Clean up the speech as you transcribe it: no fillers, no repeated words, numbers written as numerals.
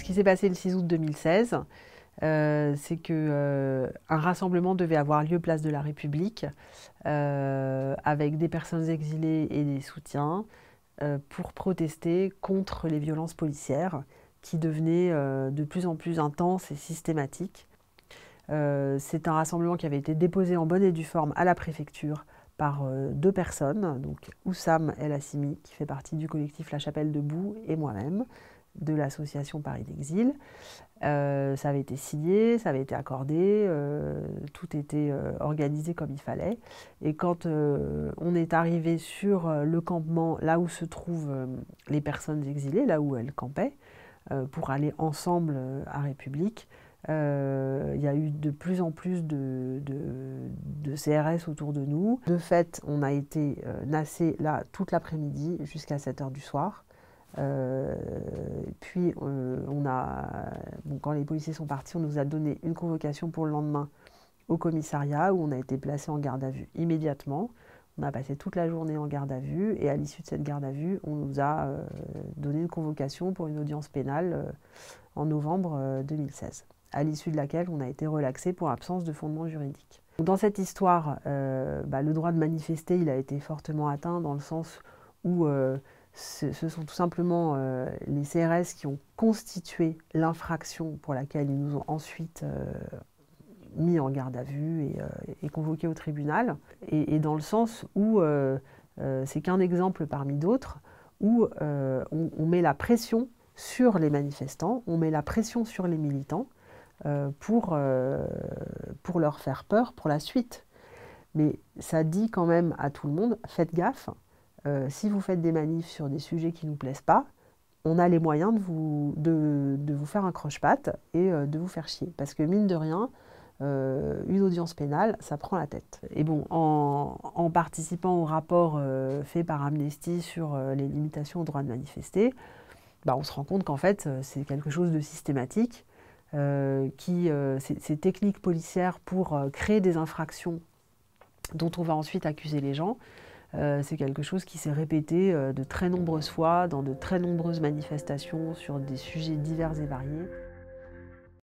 Ce qui s'est passé le 6 août 2016, c'est qu'un rassemblement devait avoir lieu place de la République avec des personnes exilées et des soutiens pour protester contre les violences policières qui devenaient de plus en plus intenses et systématiques. C'est un rassemblement qui avait été déposé en bonne et due forme à la préfecture par deux personnes, donc Oussam El Hassimi, qui fait partie du collectif La Chapelle Debout, et moi-même, de l'association Paris d'Exil. Ça avait été signé, ça avait été accordé, tout était organisé comme il fallait. Et quand on est arrivé sur le campement, là où se trouvent les personnes exilées, là où elles campaient, pour aller ensemble à République, il y a eu de plus en plus de CRS autour de nous. De fait, on a été nassés là toute l'après-midi jusqu'à 7h du soir. Puis quand les policiers sont partis, on nous a donné une convocation pour le lendemain au commissariat où on a été placé en garde à vue immédiatement. On a passé toute la journée en garde à vue et à l'issue de cette garde à vue, on nous a donné une convocation pour une audience pénale en novembre 2016, à l'issue de laquelle on a été relaxé pour absence de fondement juridique. Dans cette histoire, le droit de manifester il a été fortement atteint dans le sens où ce sont tout simplement les CRS qui ont constitué l'infraction pour laquelle ils nous ont ensuite mis en garde à vue et convoqués au tribunal. Et dans le sens où c'est qu'un exemple parmi d'autres, où on met la pression sur les manifestants, on met la pression sur les militants pour leur faire peur pour la suite. Mais ça dit quand même à tout le monde, faites gaffe, si vous faites des manifs sur des sujets qui ne nous plaisent pas, on a les moyens de vous faire un croche-patte et de vous faire chier. Parce que mine de rien, une audience pénale, ça prend la tête. Et bon, en participant au rapport fait par Amnesty sur les limitations au droit de manifester, on se rend compte qu'en fait, c'est quelque chose de systématique, ces techniques policières pour créer des infractions dont on va ensuite accuser les gens, c'est quelque chose qui s'est répété de très nombreuses fois dans de très nombreuses manifestations sur des sujets divers et variés.